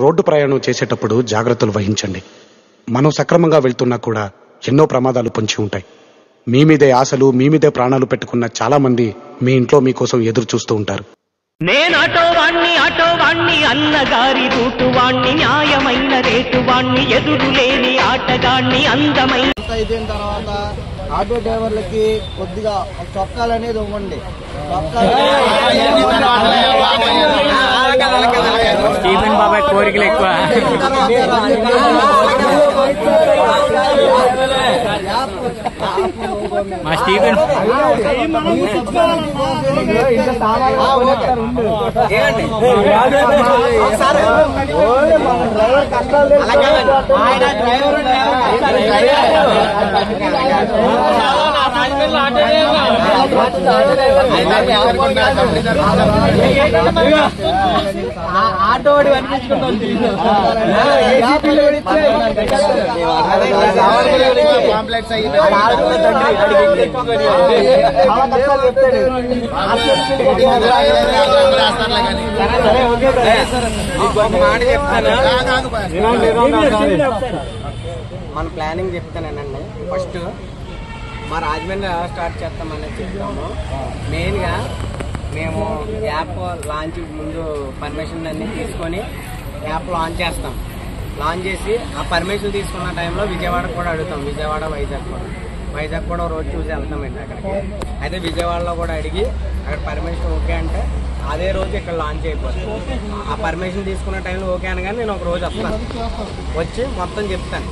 Road ప్రయాణం చేసేటప్పుడు జాగ్రత్తలు వహించండి. మనం సక్రమంగా వెళ్తున్నా కూడా ఎన్నో ప్రమాదాలు పొంచి ఉంటాయి. మీ మీదే ఆశలు, మీ మీదే ప్రాణాలు పెట్టుకున్న చాలా మంది మీ ఇంట్లో మీకోసం ఎదురు చూస్తూ ఉంటారు. నేనాటో వాణ్ణి అన్నగారి రూటు వాణ్ణి, న్యాయమైన రేటు వాణ్ణి, ఎదురు లేని ఆటగాణ్ణి, అందమైన. అయిపోయిన తర్వాత ఆటో డ్రైవర్లకి కొద్దిగా చొక్కాలు అనేది ఇవ్వండి. స్టీఫెన్ బాబాయ్ కోరికలు ఎక్కువ. మా స్టీఫెన్ ఆటోడి అనిపించుకుంటుంది. మన ప్లానింగ్ చెప్తానండి. ఫస్ట్ మా రాజమండ్రి ఎలా స్టార్ట్ చేస్తామనేది చెప్తాము. మెయిన్గా మేము యాప్ లాంచ్ ముందు పర్మిషన్ అన్నీ తీసుకొని యాప్ లాంచ్ చేస్తాం. లాంచ్ చేసి ఆ పర్మిషన్ తీసుకున్న టైంలో విజయవాడ కూడా అడుగుతాం. విజయవాడ, వైజాగ్ కూడా రోజు చూసి వెళ్తామండి అక్కడికి. అయితే విజయవాడలో కూడా అడిగి అక్కడ పర్మిషన్ ఓకే అంటే అదే రోజు ఇక్కడ లాంచ్ అయిపోతుంది. ఆ పర్మిషన్ తీసుకున్న టైంలో ఓకే అనగానే నేను ఒక రోజు వస్తాను, వచ్చి మొత్తం చెప్తాను.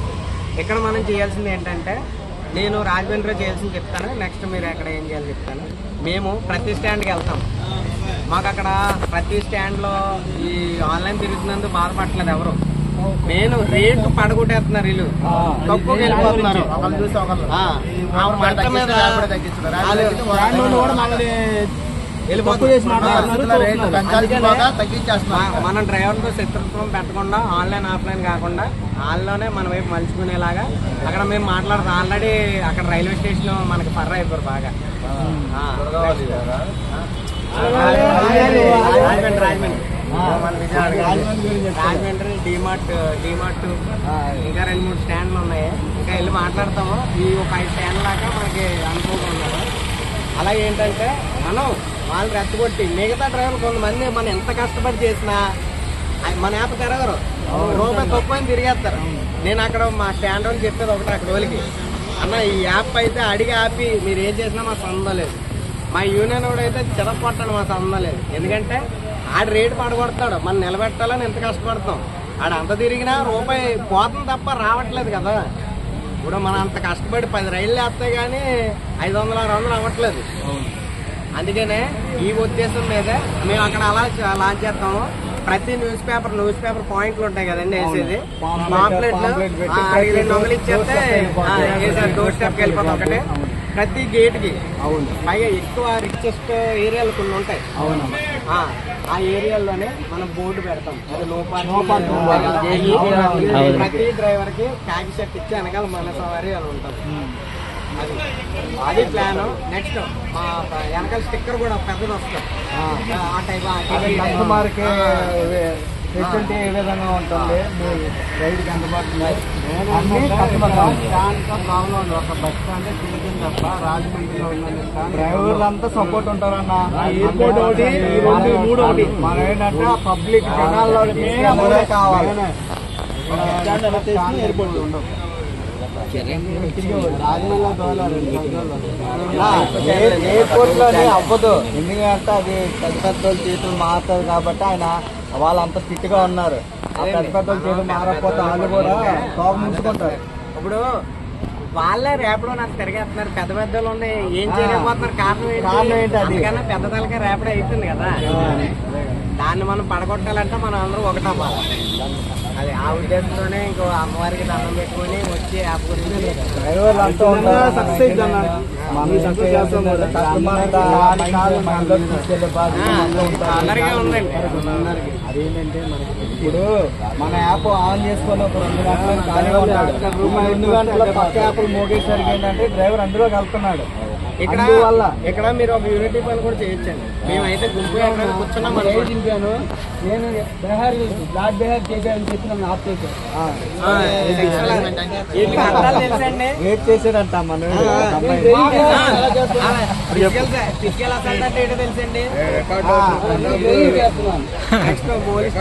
ఇక్కడ మనం చేయాల్సింది ఏంటంటే, నేను రాజమండ్రిలో చేయాల్సింది చెప్తాను, నెక్స్ట్ మీరు ఎక్కడ ఏం చేయాలి చెప్తాను. మేము ప్రతి స్టాండ్కి వెళ్తాం. మాకు అక్కడ ప్రతి స్టాండ్లో ఈ ఆన్లైన్ తిరుగుతున్నందుకు బాధపడట్లేదు ఎవరు. నేను రేటు పడగొట్టేస్తున్నారు, వీళ్ళు తక్కువకి వెళ్ళిపోతున్నారు. మనం డ్రైవర్తో శత్రుత్వం పెట్టకుండా, ఆన్లైన్ ఆఫ్లైన్ కాకుండా ఆన్లోనే మన వైపు మలుచుకునేలాగా అక్కడ మేము మాట్లాడతాం. ఆల్రెడీ అక్కడ రైల్వే స్టేషన్ మనకి పర్ర అయిపోరు బాగా. రాజమండ్రి డిమార్ట్ ఇంకా 2-3 స్టాండ్లు ఉన్నాయి. ఇంకా వెళ్ళి మాట్లాడతాము. ఈ ఒక 5 స్టాండ్ దాకా మనకి అనుకోగా ఉన్నారు. అలాగే ఏంటంటే మనం వాళ్ళు రెచ్చగొట్టి మిగతా డ్రైవర్లు కొంతమంది మనం ఎంత కష్టపడి చేసినా మన యాప్ తిరగరు, రూపాయి తక్కువ తిరిగేస్తారు. నేను అక్కడ మా స్టాండ్ వాళ్ళు చెప్పేది ఒకటి, అక్కడ వాళ్ళకి అన్న ఈ యాప్ అయితే అడిగి ఆపి మీరు ఏం చేసినా మాకు సంబంధం లేదు. మా యూనియన్ కూడా అయితే చిరగొట్టండి, మాకు సంబంధం లేదు. ఎందుకంటే ఆడ రేటు పడగొడతాడు, మనం నిలబెట్టాలని ఎంత కష్టపడతాం. ఆడ అంత తిరిగినా రూపాయి పోతుంది తప్ప రావట్లేదు కదా. ఇప్పుడు మనం అంత కష్టపడి 10 రైళ్ళు వేస్తాయి కానీ 500-600 అవ్వట్లేదు. అందుకనే ఈ ఉద్దేశం మీద మేము అక్కడ అలా లాంచ్ చేస్తాము. ప్రతి న్యూస్ పేపర్ పాయింట్లు ఉంటాయి కదండి వేసేది, పాంప్లెట్లు 200 ఇచ్చేస్తే డోర్ స్టెప్కి వెళ్ళిపోతాం. ఒకటే ప్రతి గేట్ కి. పైగా ఎక్కువ రిచెస్ట్ ఏరియాలు కొన్ని ఉంటాయి, ఆ ఏరియాల్లోనే మనం బోర్డు పెడతాం. అది నో పార్కింగ్. ప్రతి డ్రైవర్ కి ట్యాక్సీ సెట్ ఇచ్చి వెనకాల మన సవారీ అని ఉంటుంది. అది ప్లాన్. నెక్స్ట్ మా వెనకాల స్టిక్కర్ కూడా పెద్దది వస్తుంది. ఆ టైప్ కస్టమర్కి ఫెసిలిటీ ఏ విధంగా ఉంటుంది, రైడ్కి అందుబాటులో ఒక బస్ స్టాండ్ చిన్న తప్ప రాజమండ్రిలో ఉన్న డ్రైవర్లు అంతా సపోర్ట్ ఉంటారన్న. ఎయిర్పోర్ట్ ఒకటి, 2-3 ఒకటి. మనం ఏంటంటే పబ్లిక్ జనాల్లో కావాలి. ఎయిర్పోర్ట్ ఉండవు. ఎయిర్పోర్ట్ లోనే అవ్వదు, ఎందుకంటే అది పెద్ద చేతులు మారుతుంది కాబట్టి ఆయన వాళ్ళంతా స్ట్రిక్ట్ గా ఉన్నారు. ఆ పెద్ద చేతులు మారకపోతే వాళ్ళు కూడా టాప్ ముంచుకుంటారు. ఇప్పుడు వాళ్ళే రేపడో నాకు తిరిగేస్తున్నారు. పెద్దలు ఉన్నాయి, ఏం చేయలేకపోతున్నారు. కారణం ఏంటి? అందుకన్నా పెద్ద తలకే రేపడే అయిపోయింది కదా. దాన్ని మనం పడగొట్టాలంటే మనం అందరూ ఒకటవ్వాలి. అది ఆ ఉద్దేశంతోనే ఇంకో అమ్మవారికి దండం పెట్టుకుని వచ్చి యాప్ గురించి అందరికీ ఉందండి. అదేంటంటే మనకి ఇప్పుడు మన యాప్ ఆన్ చేసుకొని ఒక 2 గంటలు ఖాళీగా ఉన్నాడు. 2 గంటల పక్క యాప్లు మోగేసరికి ఏంటంటే డ్రైవర్ అందులోకి వెళ్తున్నాడు. ఇక్కడ మీరు ఒక యూనిటీ పని కూడా చేయొచ్చండి. మేమైతే గుంపు ఎక్కడ కూర్చున్నాం దింపాను నేను బ్లాడ్ బెహార్ చేశాను చెప్పిన ఆఫ్ చేశాను తెలుసండి. వెయిట్ చేశాడంట ఫిజికల్ అసలు అంటే ఏంటో తెలుసండి. నెక్స్ట్ పోలీస్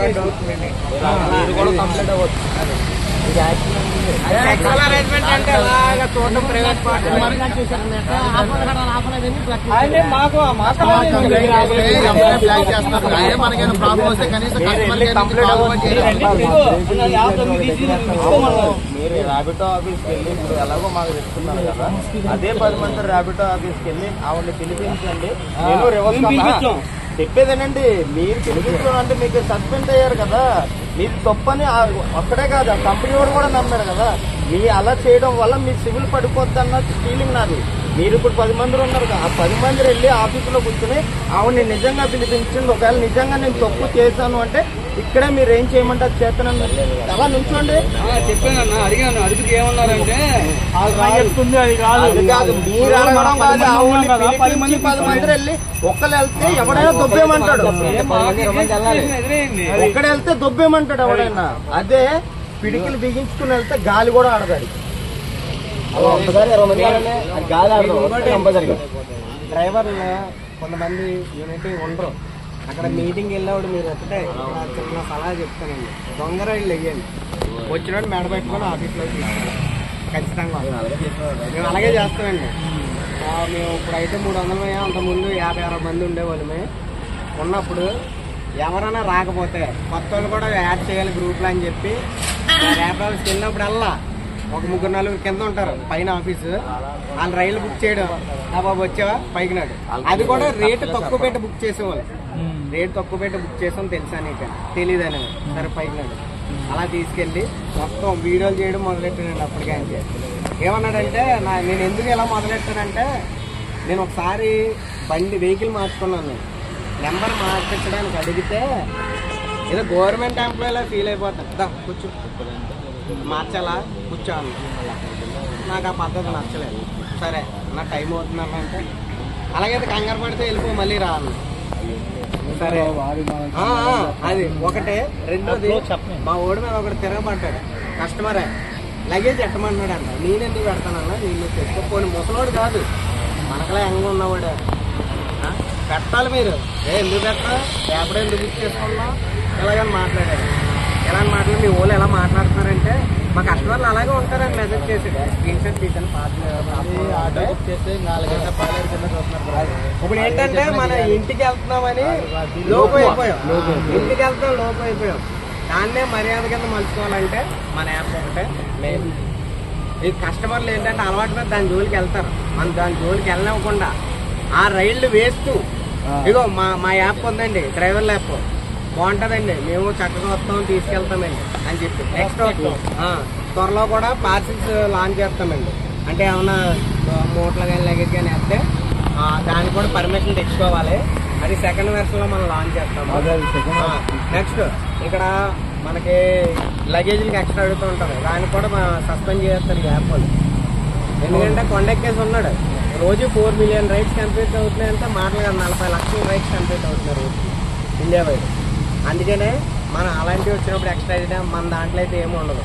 కంప్లీట్ అవ్వచ్చు. అరేంజ్మెంట్ అంటే అలాగా చూడటం ప్రైవేట్ పార్టీ మీరు ర్యాబిటో ఆఫీస్కి వెళ్ళి ఇప్పుడు ఎలాగో మాకు చెప్తున్నారు కదా, అదే 10 మంది ర్యాబిటో ఆఫీస్కి వెళ్ళి ఆవిడని పిలిపించండి. నేను రివర్స్ చెప్పేదేనండి, మీరు పిలిపించడం అంటే మీకు సస్పెండ్ అయ్యారు కదా, మీరు తప్పని ఒక్కడే కాదు ఆ కంపెనీ వాడు కూడా నమ్మాడు కదా. మీ అలా చేయడం వల్ల మీ సివిల్ పడిపోద్దన్న ఫీలింగ్ నాది. మీరు ఇప్పుడు 10 మంది ఉన్నారు కదా, ఆ 10 మంది వెళ్ళి ఆఫీసులో కూర్చొని ఆవిడని నిజంగా పిలిపించండి. ఒకవేళ నిజంగా నేను తప్పు చేశాను అంటే ఇక్కడే మీరు ఏం చేయమంటారు చేతనండి, అలా నుంచోండి. చెప్పానన్నా, అడిగాను. అడిగితే ఏమన్నారంటే అది కాదు మీరు అడగడం కాదు, ఆవిడని పిలిపించి 10 మంది వెళ్ళి ఒక్కరు వెళ్తే ఎవడైనా దొబ్బేమంటాడు. ఒక్కడ వెళ్తే దొబ్బేమంటాడు ఎవడైనా. అదే పిడికిలు బిగించుకుని వెళ్తే గాలి కూడా ఆడదాడు. డ్రైవర్లు కొంతమంది యూనిటీ ఉండరు. అక్కడ మీటింగ్ వెళ్ళేవాడు మీరు ఒకటే చిన్న సలహా చెప్తానండి. దొంగ రైళ్ళు వెయ్యండి, వచ్చినట్టు మెడ పెట్టుకొని ఆఫీస్లో ఖచ్చితంగా మేము అలాగే చేస్తామండి. మేము ఇప్పుడైతే 300 అంతకుముందు 50-60 మంది ఉండేవాళ్ళమే. ఉన్నప్పుడు ఎవరైనా రాకపోతే కొత్త వాళ్ళు కూడా యాడ్ చేయాలి గ్రూప్లో అని చెప్పి ర్యాప్ ఆఫీస్కి వెళ్ళినప్పుడల్లా ఒక 3-4 కింద ఉంటారు పైన ఆఫీసు, వాళ్ళు రైలు బుక్ చేయడం. బాబు వచ్చావా పైకి నాడు, అది కూడా రేటు తక్కువ పెట్టి బుక్ చేసేవాళ్ళు. రేటు తక్కువ పెట్టి బుక్ చేసాం తెలుసా నీకు, తెలీదు అని. సరే పైకి నాడు అలా తీసుకెళ్ళి మొత్తం వీడియోలు చేయడం మొదలెట్టానండి. అప్పటికే అంటే ఏమన్నాడంటే నేను ఎందుకు ఇలా మొదలెట్టానంటే, నేను ఒకసారి వెహికల్ మార్చుకున్నాను. నెంబర్ మార్పించడానికి అడిగితే ఏదో గవర్నమెంట్ ఎంప్లాయీలా ఫీల్ అయిపోతాను. కూర్చో మార్చాలా కూర్చోను, నాకు ఆ పద్ధతి నచ్చలేదు. సరే నా టైం అవుతుందన్న అంటే అలాగైతే కంగారు పడితే వెళ్ళిపో మళ్ళీ రాను. సరే అది ఒకటే. రెండోది మా ఓడి మీద ఒకటి తిరగబడ్డాడు కస్టమరే, లగేజ్ ఎట్టమన్నాడు అంట. నేనెందుకు పెడతానన్నా, నేను తెచ్చుకోని ముసలోడు కాదు మనకలా ఎంగ ఉన్నవాడు. పెట్టాలి మీరు ఎందుకు పెట్టా, ఎప్పుడో ఎందుకు బుక్ చేసుకున్నా ఇలాగని మాట్లాడాడు. ఎలా మాట్లాడి మీ ఓళ్ళు ఎలా మాట్లాడుతున్నారంటే మా కస్టమర్లు అలాగే ఉంటారని మెసేజ్ చేసి స్క్రీన్ షాట్ తీసాను. ఆటో బుక్ చేసి 4 గంటల పాలేరు కింద చూస్తున్నారు. ఇప్పుడు ఏంటంటే మన ఇంటికి వెళ్తున్నామని లోపు అయిపోయాం, ఇంటికి వెళ్తాం లోపు అయిపోయాం. దాన్నే మర్యాద కింద మలుచుకోవాలంటే మన యాప్ ఒకటే మెయిన్. ఈ కస్టమర్లు ఏంటంటే అలవాటు మీద దాని జోలికి వెళ్తారు. మనం దాని జోలికి వెళ్ళనివ్వకుండా ఆ రైళ్లు వేస్తూ ఇగో మా యాప్ ఉందండి, డ్రైవర్ యాప్ బాగుంటుందండి, మేము చక్కగా వస్తాం తీసుకెళ్తామండి అని చెప్పి. నెక్స్ట్ త్వరలో కూడా పార్సిల్స్ లాంచ్ చేస్తామండి. అంటే ఏమన్నా మూటలు కానీ లగేజ్ కానీ వేస్తే దానికి కూడా పర్మిషన్ తెచ్చుకోవాలి. అది సెకండ్ వెర్షన్లో మనం లాంచ్ చేస్తాము. నెక్స్ట్ ఇక్కడ మనకి లగేజ్లకి ఎక్స్ట్రా అడుగుతూ ఉంటారు, దానికి కూడా సస్పెండ్ చేస్తారు ఈ యాప్ వాళ్ళు. ఎందుకంటే కొండెక్కేసి ఉన్నాడు, రోజు 4 మిలియన్ రైడ్స్ కంప్లీట్ అవుతున్నాయంటే మాటలు కాదు, 40 లక్షల రైడ్స్ కంప్లీట్ అవుతున్నారు ఇండియా వైడ్. అందుకనే మనం అలాంటివి వచ్చినప్పుడు ఎక్స్ట్రా అయితే మన దాంట్లో అయితే ఏమి ఉండదు.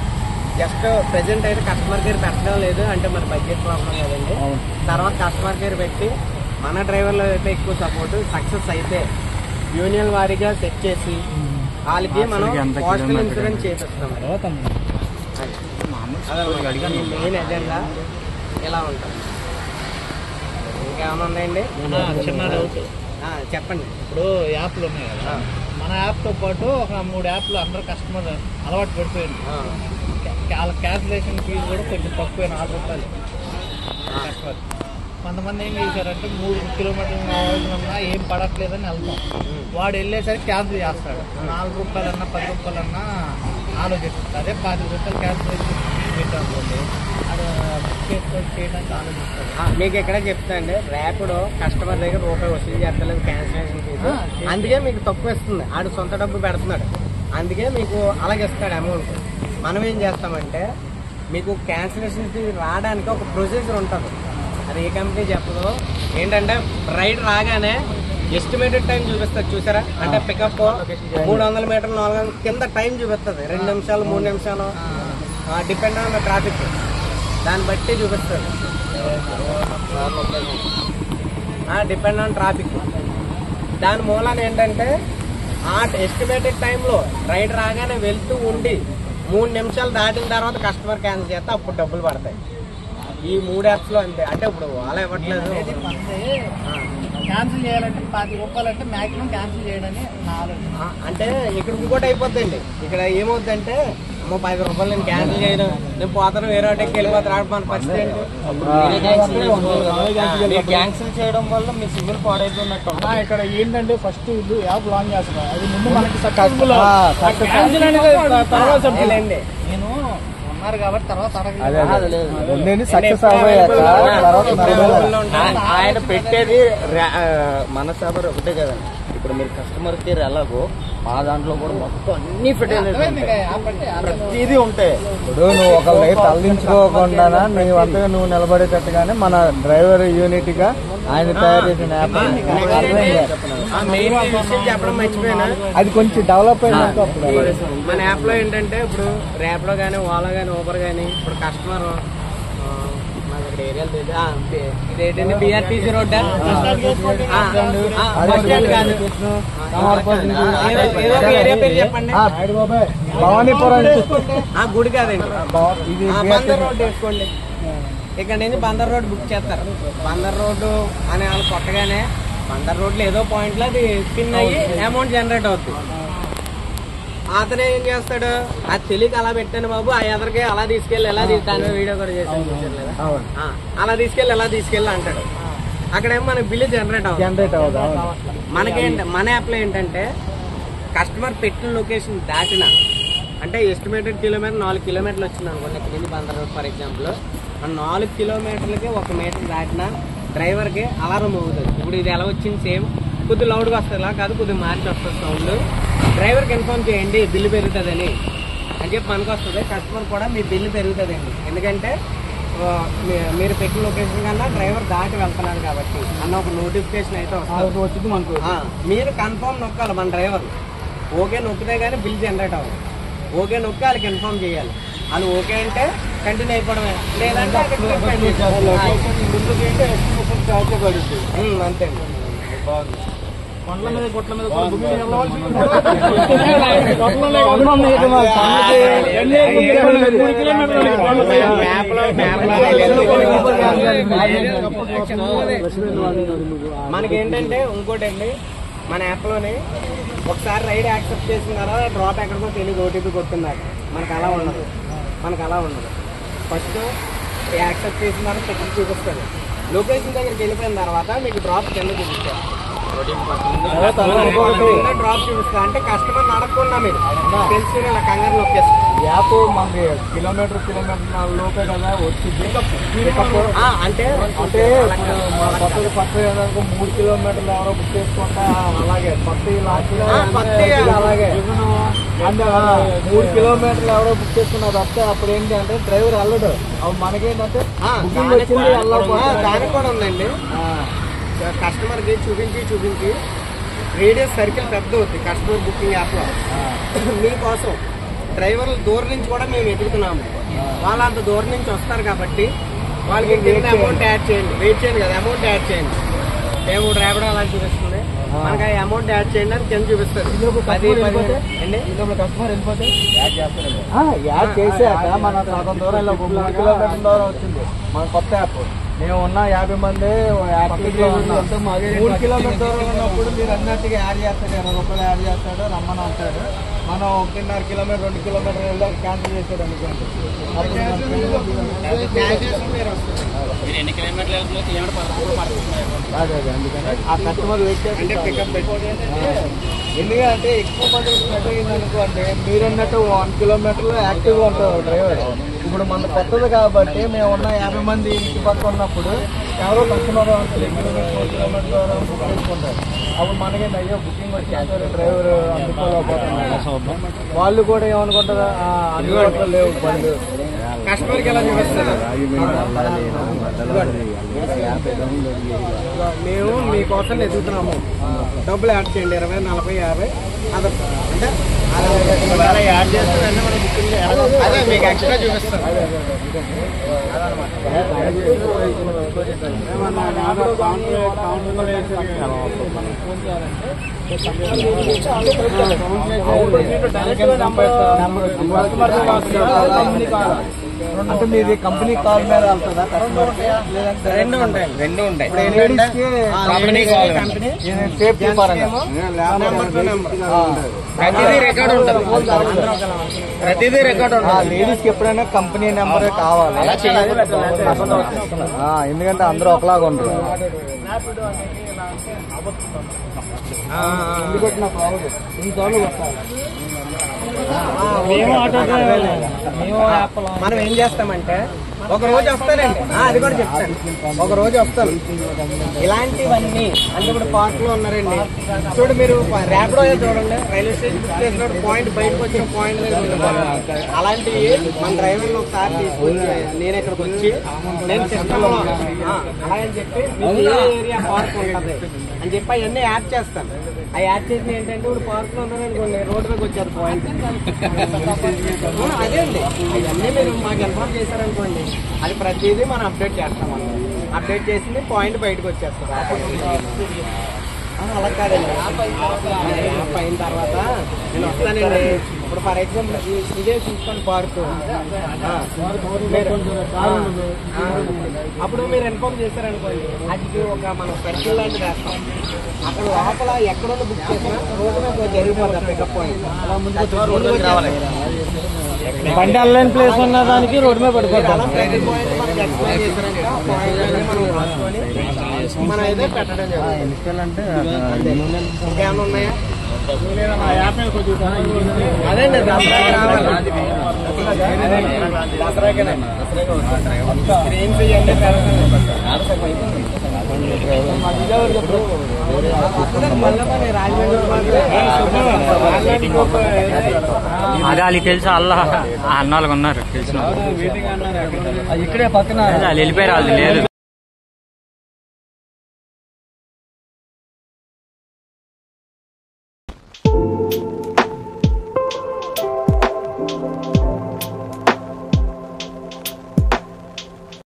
జస్ట్ ప్రెజెంట్ అయితే కస్టమర్ కేర్ పెట్టడం లేదు అంటే మన బడ్జెట్ ప్రాబ్లం కదండి. తర్వాత కస్టమర్ కేర్ పెట్టి మన డ్రైవర్లో అయితే ఎక్కువ సపోర్ట్ సక్సెస్ అయితే యూనియన్ వారీగా సెట్ చేసి వాళ్ళకి మనం పోస్టల్ ఇన్సూరెన్స్ చేపిస్తాం. మెయిన్ ఎజెండా ఇలా ఉంటుంది. ఇంకేమైనా ఉన్నాయండి? చిన్న డౌట్ చెప్పండి. ఇప్పుడు యాప్లు ఉన్నాయి కదా, మన యాప్తో పాటు ఒక 3 యాప్లు అందరు కస్టమర్ అలవాటు పడిపోయింది. వాళ్ళ క్యాన్సిలేషన్ ఫీజు కూడా కొంచెం తక్కువ, 4 రూపాయలు కస్టమర్. కొంతమంది ఏం చేశారంటే 3 కిలోమీటర్ల ఉన్నా ఏం పడట్లేదని వెళ్తాం, వాడు వెళ్ళేసరికి క్యాన్సిల్ చేస్తాడు. 4 రూపాయలన్నా 10 రూపాయలన్నా ఆలోచిస్తాడు. అదే 5 రూపాయలు క్యాన్సిలేషన్ పెట్టాలి అది చేయడానికి ఆలోచిస్తాడు. మీకు ఎక్కడ చెప్తా అండి, ర్యాపిడో కస్టమర్ దగ్గర రూపాయి వసూలు చేస్తలేదు క్యాన్సిలేషన్ ఫీజు, అందుకే మీకు తక్కువ ఇస్తుంది. ఆడు సొంత డబ్బు పెడుతున్నాడు, అందుకే మీకు అలాగే ఇస్తాడు అమౌంట్. మనం ఏం చేస్తామంటే మీకు క్యాన్సిలేషన్ ఫీజు రావడానికి ఒక ప్రొసీజర్ ఉంటుంది, అది ఏ కంపెనీ చెప్పదు. ఏంటంటే రైడ్ రాగానే ఎస్టిమేటెడ్ టైం చూపిస్తుంది చూసారా, అంటే పికప్ 300 మీటర్లు 400 కింద టైం చూపిస్తుంది, 2 నిమిషాలు 3 నిమిషాలు, డిపెండ్ ఆన్ ద ట్రాఫిక్, దాన్ని బట్టి చూపిస్తుంది. Depend on traffic. దాని మూలాన ఏంటంటే ఆ ఎస్టిమేటెడ్ టైంలో రైడ్ రాగానే వెళ్తూ ఉండి 3 నిమిషాలు దాటిన తర్వాత కస్టమర్ క్యాన్సిల్ చేస్తే అప్పుడు డబ్బులు పడతాయి. ఈ 3 యాప్స్లో అంతే. అంటే ఇప్పుడు అలా ఇవ్వట్లేదు. క్యాన్సిల్ చేయాలంటే 10 రూపాయలు అంటే మాక్సిమం క్యాన్సిల్ చేయడని నా ఆలోచన. అంటే ఇక్కడ ఇంకోటి అయిపోద్దండి. ఇక్కడ ఏమవుతుందంటే 10 రూపాయలు నేను క్యాన్సిల్ చేయను, నేను పోతాను వేరే వాటికి వెళ్ళిపోతాను, మన పరిస్థితి ఏంటి? క్యాన్సిల్ చేయడం వల్ల మీ సివిల్ పాడైపోయినట్టు. ఇక్కడ ఏంటంటే ఫస్ట్ వీళ్ళు యాప్ లాంచ్ చేస్తున్నారు, అది ముందు మనకి సక్సెస్ఫుల్ లేండి. నేను ఉన్నారు కాబట్టి తర్వాత ఆయన పెట్టేది మన సర్వర్ ఒకటే కదండి. ఇప్పుడు మీరు కస్టమర్ కేర్ ఎలాగో మా దాంట్లో కూడా మొత్తం అన్ని ప్రతిదీ ఉంటాయి. ఇప్పుడు నువ్వు ఒకళ్ళని తరలించుకోకుండా నీవంతగా నువ్వు నిలబడేటట్టుగానే మన డ్రైవర్ యూనిట్ గా ఆయన తయారు చేసిన యాప్ చెప్పడం మర్చిపోయినా, అది కొంచెం డెవలప్ అయినాక అప్పుడు మన యాప్ లో ఏంటంటే ఇప్పుడు ర్యాప్లో కానీ ఓలా కానీ ఊబర్ కానీ ఇప్పుడు కస్టమర్ ఇదేంటంటే బిఆర్టీసీ రోడ్ చెప్పండి, భవానీపురం గుడి కాదండి, బందర్ రోడ్ వేసుకోండి. ఇక్కడ నుంచి బందర్ రోడ్ బుక్ చేస్తారు. బందర్ రోడ్డు అని వాళ్ళు కొట్టగానే బందర్ రోడ్లో ఏదో పాయింట్లో అది స్పిన్ అయ్యి అమౌంట్ జనరేట్ అవుతుంది. అతనే ఏం చేస్తాడు, అది తెలియక అలా పెట్టాను బాబు, ఆ ఎదరికి అలా తీసుకెళ్ళి ఎలా దాని వీడియో కూడా చేశాను, అలా తీసుకెళ్ళి ఎలా తీసుకెళ్ళి అంటాడు. అక్కడేమో మనకి బిల్లు జనరేట్ అవుతుంది. మనకేంటి మన యాప్లో ఏంటంటే కస్టమర్ పెట్టిన లొకేషన్ దాటిన అంటే ఎస్టిమేటెడ్ కిలోమీటర్ 4 కిలోమీటర్లు వచ్చింది అనుకోండి, ఇక్కడ నుంచి బందర్ రోడ్ ఫర్ ఎగ్జాంపుల్, 4 కిలోమీటర్లకి 1 మీటర్ దాటిన డ్రైవర్కి అలారం అవుతుంది. ఇప్పుడు ఇది ఎలా వచ్చింది సేమ్ కొద్దిగా లౌడ్గా వస్తుంది, ఇలా కాదు కొద్దిగా మార్చి వస్తుంది సౌండ్. డ్రైవర్కి ఇన్ఫార్మ్ చేయండి బిల్లు పెరుగుతుందని అని చెప్పి మనకు వస్తుంది. కస్టమర్ కూడా మీ బిల్లు పెరుగుతుందండి, ఎందుకంటే మీరు పెట్టిన లొకేషన్ కన్నా డ్రైవర్ దాటి వెళ్తున్నాడు కాబట్టి అన్న ఒక నోటిఫికేషన్ అయితే వస్తుంది మనకు. మీరు కన్ఫర్మ్ నొక్కాలి మన డ్రైవర్, ఓకే నొక్కితే కానీ బిల్ జనరేట్ అవ్వదు. ఓకే నొక్కి వాళ్ళకి ఇన్ఫార్మ్ చేయాలి, వాళ్ళు ఓకే అంటే కంటిన్యూ అయిపోవడమే, లేదంటే అంతే. బాగుంది. కొండల మీద గుట్ల మీద మనకేంటంటే ఇంకోటి అండి, మన యాప్లోనే ఒకసారి రైడ్ యాక్సెప్ట్ చేసిన తర్వాత డ్రాప్ ఎక్కడికో తెలియదు, ఓటీపీ కొట్టున్నారు. మనకు అలా ఉండదు. ఫస్ట్ యాక్సెప్ట్ చేసిన తర్వాత సెకండ్ చూపిస్తారు. లొకేషన్ దగ్గరికి వెళ్ళిపోయిన తర్వాత మీకు డ్రాప్ కింద చూపిస్తారు. డ్రాప్ చూపిస్తా అంటే కస్టమర్ అడగకుండా మీరు తెలిసి ఇలా కంగారు నొక్కేస్తారు. యాప్ మనకి కిలోమీటర్ లోపే కదా వచ్చింది. అంటే కొత్తది కొత్త 3 కిలోమీటర్లు ఎవరో బుక్ చేసుకుంటా అలాగే అలాగే 3 కిలోమీటర్లు ఎవరో బుక్ చేసుకున్నది వస్తే అప్పుడు ఏంటి అంటే డ్రైవర్ వెళ్ళడు. అప్పుడు మనకేంటంటే బుకింగ్ వచ్చింది దానికి కూడా ఉందండి. కస్టమర్కి చూపించి రేడియస్ సర్కిల్ పెద్ద అవుతుంది కస్టమర్ బుకింగ్ యాప్లో. మీకోసం డ్రైవర్లు దూరం నుంచి కూడా మేము ఎదుగుతున్నాము. వాళ్ళు అంత దూరం నుంచి వస్తారు కాబట్టి వాళ్ళకి అమౌంట్ యాడ్ చేయండి, వెయిట్ చేయండి కదా, అమౌంట్ యాడ్ చేయండి. మేము ర్యాపిడో అలా చూపిస్తుంది, మనకి ఆ అమౌంట్ యాడ్ చేయండి అని కింద చూపిస్తారు. కస్టమర్ వెళ్ళిపోతే యాడ్ చేసాక మన సగం దూరంలో 3 కిలోమీటర్ల దూరం వచ్చింది మన కొత్త యాప్. మేము ఉన్న 50 మంది 3 కిలోమీటర్ దూరం ఉన్నప్పుడు మీరు అన్నట్టుగా యాడ్ చేస్తాడు, 20 రూపాయలు యాడ్ చేస్తాడు, రమ్మని అంటాడు. మనం 1.5 కిలోమీటర్ 2 కిలోమీటర్లు వెళ్ళి క్యాన్సిల్ చేసాడు అనుకోండి. అదే అందుకని ఆ కస్టమర్ వెయిట్ చేసి పికప్ పెట్టి, ఎందుకంటే ఎక్కువ మంది స్ప్రెడ్ అయ్యింది అనుకోండి, మీరన్నట్టు 1 కిలోమీటర్లో యాక్టివ్గా ఉంటారు డ్రైవర్. ఇప్పుడు మన కొత్తది కాబట్టి మేము ఉన్న 50 మంది ఇంటి పక్క ఉన్నప్పుడు ఎవరో కస్టమర్ 3 కిలోమీటర్ 4 కిలోమీటర్ ద్వారా బుక్ చేసుకుంటారు. అప్పుడు మనకేంటి అయ్యో బుకింగ్ వచ్చేస్తారు డ్రైవర్ అందుకోలేకపోతున్నారు. వాళ్ళు కూడా ఏమనుకుంటారు అందుబాటులో లేవు బండ్లు కస్టమర్కి ఎలా చూపిస్తారు? మేము మీకోసం ఎదుగుతున్నాము, డబ్బులు యాడ్ చేయండి 20, 40, 50 అంటే యాడ్ చేస్తే మనం బుకింగ్ అదే మీకు ఎక్స్ట్రా చూపిస్తాం. అంటే మీది కంపెనీ కాల్ మీద వెళ్తుందా? రెండు ఉంటాయి. కంపెనీ సేఫ్టీ పరంగా ప్రతిదీ రికార్డ్ ఉంటుంది. ప్రతిదీ రికార్డ్ ఉంటుంది. లేడీస్ కి ఎప్పుడైనా కంపెనీ నెంబరే కావాలి, ఎందుకంటే అందరూ ఒకలాగా ఉంటారు. మనం ఏం చేస్తామంటే ఒక రోజు వస్తానండి, అది కూడా చెప్తాను. ఒక రోజు వస్తాను ఇలాంటివన్నీ అంటే ఇప్పుడు పార్క్ లో ఉన్నారండి చూడు, మీరు ర్యాపిడో చూడండి, రైల్వే స్టేషన్ బుక్ చేసినప్పుడు పాయింట్ బయటకు వచ్చిన పాయింట్ దగ్గర ఉండిపోవాలి. అలాంటివి మన డ్రైవర్లు ఒకసారి తీసుకొచ్చి నేను ఇక్కడికి వచ్చి నేను సిస్టంలో అలా అని చెప్పి మీకు ఏ ఏరియా పార్క్ ఉంటుంది అని చెప్పి అవన్నీ యాడ్ చేస్తాను. ఆ యాడ్ చేసిన ఏంటంటే ఇప్పుడు పార్క్ లో ఉన్నారనుకోండి, రోడ్డు మీద వచ్చారు పాయింట్. అదే అండి, ఇవన్నీ మీరు మాకు ఇన్ఫార్మ్ చేశారనుకోండి, అది ప్రతిదీ మనం అప్డేట్ చేస్తాం. అప్డేట్ చేసింది పాయింట్ బయటకు వచ్చేస్తారు. అలా కాదండి, యాప్ అయిన తర్వాత నేను వస్తానండి. ఇప్పుడు ఫర్ ఎగ్జాంపుల్ ఇదే చూసుకొని పార్కు, అప్పుడు మీరు ఇన్ఫార్మ్ చేశారనుకోండి, అది ఒక మనం స్పెషల్ లాంటిది వేస్తాం. అక్కడ లోపల ఎక్కడున్న బుక్ చేసినా రోడ్డు మీద జరిగిపోతుంది పికప్ పాయింట్. బండి ఆన్లైన్ ప్లేస్ ఉన్న దానికి రోడ్డు మీద పడిపోతాం. ప్రతి పాయింట్ మనకి ఎక్స్ప్లెయిన్ చేశారంటే ఆ పాయింట్ మనం రాసుకొని మనం అయితే పెట్టడం జరుగుతుంది. ఇంకేమైనా ఉన్నాయా? అదేండి దసరాకి రావాలి. దసరాకేనండి, స్క్రీన్స్ ఇవన్నీ అదే వాళ్ళకి తెలుసు, అన్న వాళ్ళకి ఉన్నారు తెలిసిన ఇక్కడే పక్కన వాళ్ళు వెళ్ళిపోయారు, వాళ్ళు లేదు.